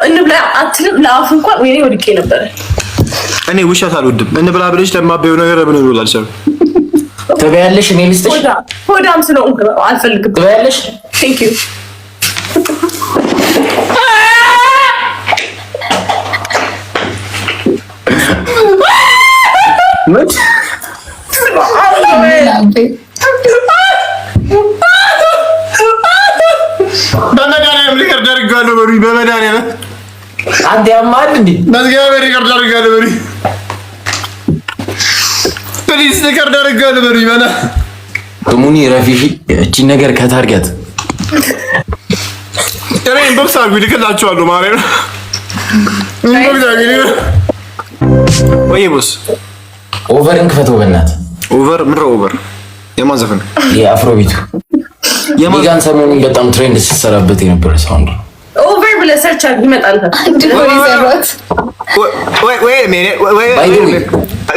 እንብላ አትልም ለአፍ እንኳን ወይኔ ወድቄ ነበር። እኔ ውሸት አልወድም። እንብላ ብለሽ ለማበዩ ነገር ምን ነው አልሰም ትበያለሽ። እኔ ልስጥሽ ሆዳም ስለሆንኩ አልፈልግም። ትበያለሽ። ቴንክ ዩ ምን በመድኃኒዓለም ሪከርድ አድርጋለሁ በሉኝ። በመድኃኒዓለም አንተ ያማል እንዴ? በእግዚአብሔር ሪከርድ አድርጋለሁ በሉኝ። ፕሊዝ ሪከርድ አድርጋለሁ በሉኝ። በና ሙኒ ረፊፊ እቺ ነገር ከታርጋት እኔ ኢንቦክስ አድርጉ ልክላችኋለሁ። ማርያም ኢንቦክስ አድርጉ። ወይ ቦስ ኦቨርን ክፈተው በእናትህ። ኦቨር ምን ነው ኦቨር? የማን ዘፈን? የአፍሮቢቱ ሚጋን ሰሞኑን በጣም ትሬንድ ሲሰራበት የነበረ ሳውንድ ነው። ኦቨር ብለህ ሰርች አድርግ ይመጣል።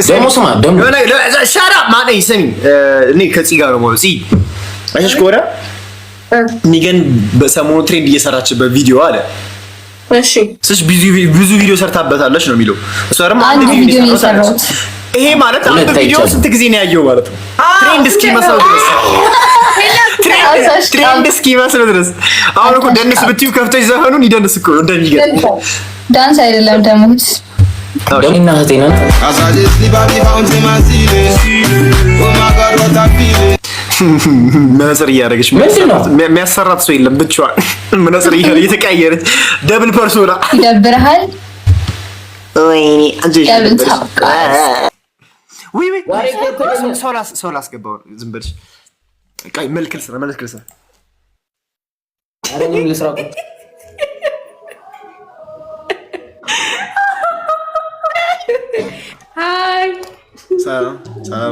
ደግሞ ስማ ደግሞ ሻራ ማነው ይሰሚ እኔ ከዚህ ጋር ነው ማለት አይሽ ኮራ ሚገን በሰሞኑ ትሬንድ እየሰራችበት ቪዲዮ አለ። እሺ ስሽ ብዙ ቪዲዮ ሰርታበታለች ነው የሚለው። እሷ ደግሞ አንድ ቪዲዮ ሰራች። ይሄ ማለት አንድ ቪዲዮ ስንት ጊዜ ነው ያየው ማለት ነው? ትሬንድ እስኪመስለው ድረስ ትሬንድ እስኪመስለው ድረስ። አሁን እኮ ደንስ ብትዩ ከፍተሽ ዘፈኑን ይደንስ እኮ እንደሚገርም ዳንስ አይደለም ደግሞ ደምና ሀቴናን መነጽር እያደረገች የሚያሰራት ሰው የለም። ብቻዋን መነጽር እየተቀያየረች ደብል ፐርሶና ይደብርሃል። ወይኔ ሰው ላስገባው ዝም በልሽ። መልክል ስራ ሃይ ሰላም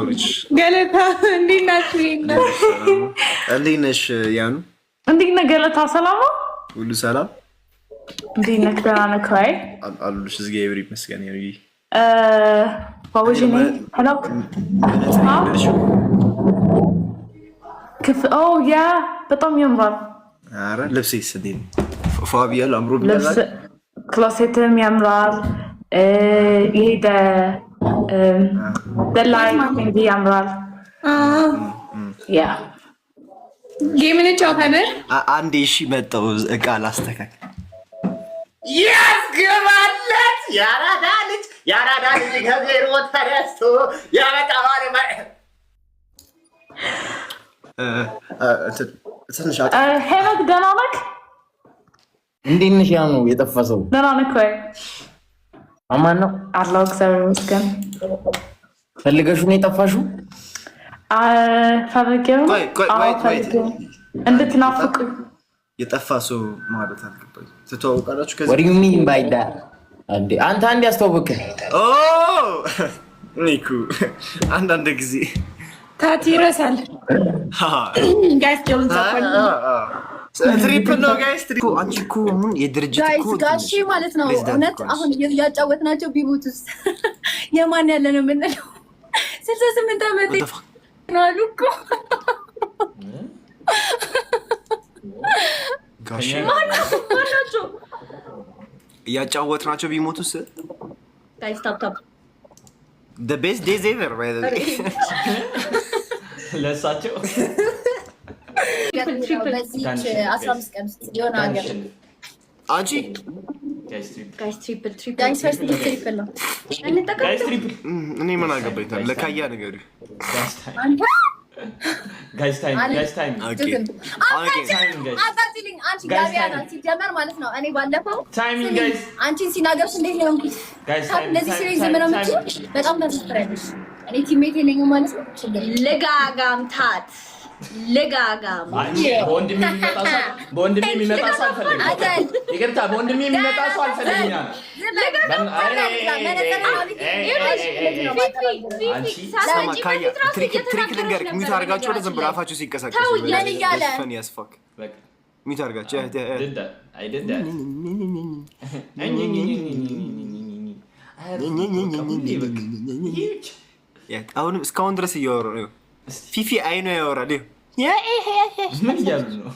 ልጅ ገለታ እንዴት ናችሁ? እንዴት ነሽ? ያኑ እንዴት ነህ ገለታ? ሰላም ነው? ሁሉ ሰላም? እንዴት ነህ? ደህና ነህ ወይ? አሉልሽ እግዚአብሔር ይመስገን። ያዩ ባውጂኔ ሄሎ ክፍ ኦ ያ በጣም ያምራል። አረ ልብስ ይስደኝ ፋቢያል አምሮ ቢላል ክሎሴትም ያምራል። ይሄ ደላይ እንዲ ያምራል። ያ ጌምን ጫውታለህ? አንዴ እሺ መጣው እቃ ላስተካክል። ያስገባለት ያራዳ ልጅ ከዜሮ ተነስቶ ያመጣዋል ማለት ትንሽ ሄኖክ ደህና ነህ? እንዴት ነሽ? ያኑ የጠፋ ሰው ደህና ነህ ወይ? አማን ነው አላህ እግዚአብሔር ይመስገን። ፈልገሽው ነው የጠፋሽው? ፈልጌው እንድትናፍቁ የጠፋ ሰው ማለት አልገባኝ። ትተዋወቃላችሁ? ከዚህ what do you mean by that? አንተ አንድ ያስተዋወቅህ ኒኩ አንዳንድ ጊዜ ታቲ ይረሳል። ጋይስ ጆን ሰፈን ትሪፕል ነው ጋይስ። ትሪፕል አንቺ እኮ አሁን የድርጅት እኮ ጋሺ ማለት ነው። እውነት አሁን ያጫወትናቸው ቢቡትስ የማን ያለ ነው የምንለው 68 ዓመት ነው አሉ እኮ ጋሺ ማናቸው ያጫወትናቸው ቢሞቱስ ጋይስ ታፕ the best days ever by the way ለሳቸው በዚህ 15 ቀን የሆነ ሀገር አንቺ ጋይስ ትሪፕል ነው እንጠቀም። እኔ ምን አገባኝ ታዲያ ለካያ ነገር ጋይስ ታይም አንቺ ጋቢያና ሲጀመር ማለት ነው። እኔ ባለፈው አንቺን ሲናገርሽ እንዴት ነው እንግዲህ እንደዚህ ሲሪየስ ዘመናው ምንጭ በጣም ተስፈረልሽ። እኔ ቲሜት የለኝም ማለት ነው። ለጋጋም ታት ለጋጋም በወንድሜ የሚመጣ ሰው አልፈልግም። ይቅርታ በወንድሜ የሚመጣ ሰው አልፈልግም። ትሪክ ልንገርህ ሚዩት አድርጋችሁ ወደ ዝም ብሎ አፋችሁ ሲንቀሳቀስ ፈን ያስፋክ ሚዩት አድርጋችሁ አሁንም እስካሁን ድረስ እያወሩ ነው። ፊፊ አይኑ ያወራል። ምን እያሉ ነው?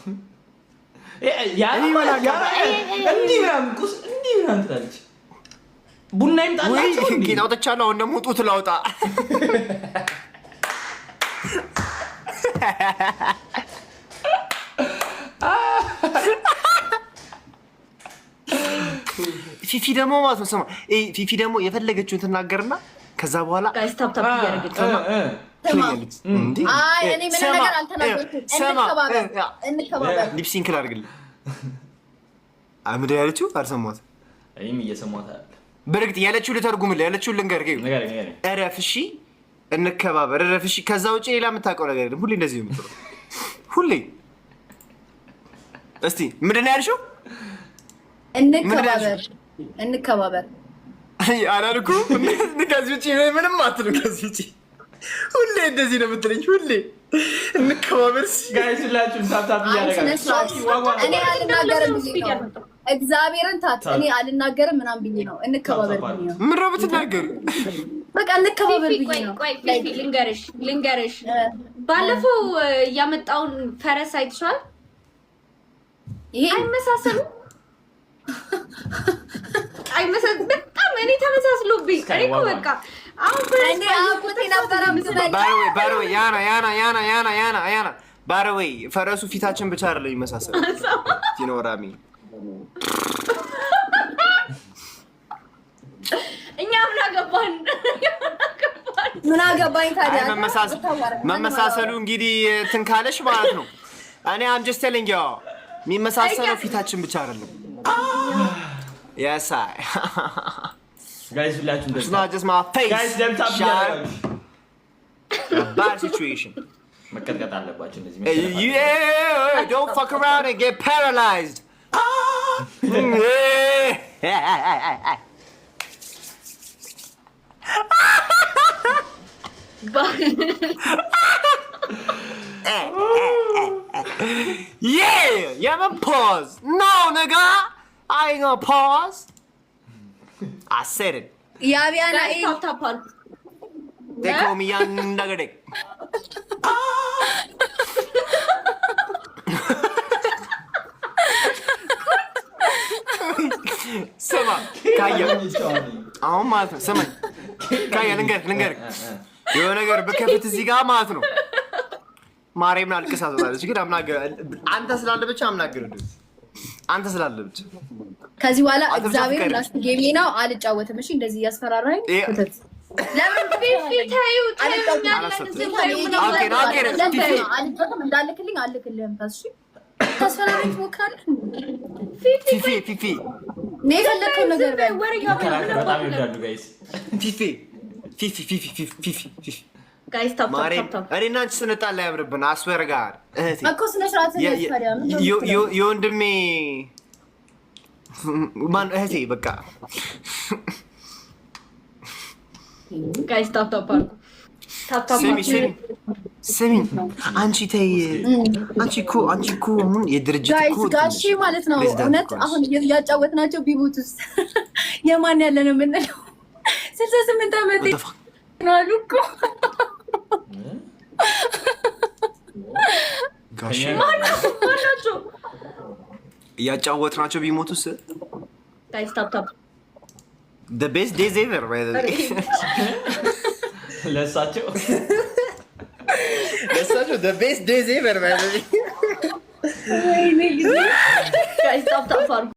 ምናምን ትላለች። ቡና ይምጣላችሁ እንዴ? ጌታው ተቻለው አሁን ደግሞ ጡት ላውጣ። ፊፊ ደግሞ ማለት ነው ስማ፣ ፊፊ ደግሞ የፈለገችውን ትናገርና ከዛ በኋላ ጋይስ ታፕ ታፕ እያደረገች አይ እኔ ምን ነገር አልተናገርኩም። እንከባበር ሊፕሲንክ ላድርግልህ። አምደ ያለችው አልሰማሁትም። እኔም እየሰማሁት አይደል። በርግጥ ያለችው ልተርጉምልህ፣ ያለችው ልንገርህ። እረፍ እሺ፣ እንከባበር፣ እረፍ እሺ። ከዛ ውጪ ሌላ የምታውቀው ነገር የለም። ሁሌ እንደዚህ ነው የምትለው። ሁሌ እስቲ ምንድን ነው ያልሽው? እንከባበር አላልኩም። ከዚህ ውጪ ምንም አትልም። ከዚህ ውጪ ሁሌ እንደዚህ ነው የምትለኝ። ሁሌ እንከባበር። ጋይስ ሁላችሁም ታፕታፕ እያደረጋችሁ እኔ አልናገርም ብዬ ነው እግዚአብሔርን ታት እኔ አልናገርም ምናምን ብዬ ነው። እንከባበር ብዬ ነው። ምን ነው ብትናገር? በቃ እንከባበር ብዬ ነው። ቆይ ልንገርሽ ባለፈው ያመጣውን ፈረስ አይተሻል? ይሄ አይመሳሰልም በጣም እኔ ተመሳስሎብኝ እኔ እኮ በቃ አሁን እኔ አቁቴ ነበር ባረዌ ያና ባረዌ ፈረሱ ፊታችን ብቻ አይደለም ይመሳሰል ቲኖራሚ እኛ ምን አገባኝ ታዲያ መመሳሰሉ እንግዲህ እንትን ካለሽ ማለት ነው። እኔ አም ጀስት ቴሊንግ ዩ የሚመሳሰለው ፊታችን ብቻ አይደለም። Yes, I. Guys, it's not just my face. Guys, them top bad situation. Yeah, don't fuck around and get paralyzed. Yeah, I'm pause. No, nigga. I ain't gonna pause. I said it. Yaviana, tap. They call me young nugget. Sama, Kaya. Oh, ማለት ነው ሰማኝ Kaya ልንገር የሆነ ነገር በከፍት እዚህ ጋር ማለት ነው ማርያምን አልቅሳት ወጣለች። ግን አንተ ስላለ ብቻ አምናገር እንደዚህ አንተ ስላለ ብቻ ከዚህ በኋላ እግዚአብሔር ላስት ጌም ነው አልጫወትም። እሺ እንደዚህ ያስፈራራኝ ወተት ለምን ቢታዩ እንዳልክልኝ አልክልህም። ታስሺ ታስፈራራኝ ሞካል ፊፊ ነይፈለከው ነገር በጣም ይወዳሉ ጋይስ ፊፊ ጋይስ ታፕ እኔ እና አንቺ ስንጣላ ያምርብን። አስዌር ጋር እህቴ እኮ ስነ ስርዓት የወንድሜ ማን እህቴ በቃ ጋይስ ታፕ ስሚ አንቺ ተይ አንቺ እኮ አሁን የድርጅት እኮ ጋሺ ማለት ነው። እውነት አሁን ያጫወትናቸው ቢቡትስ የማን ያለ ነው የምንለው 68 ዓመት ነው አሉ እኮ ጋሺ ማናቸው ያጫወትናቸው ቢሞቱስ ጋይስ ታፕ the best days ever by the way ለሳቸው the best days ever by the way ጋይስ ታፕ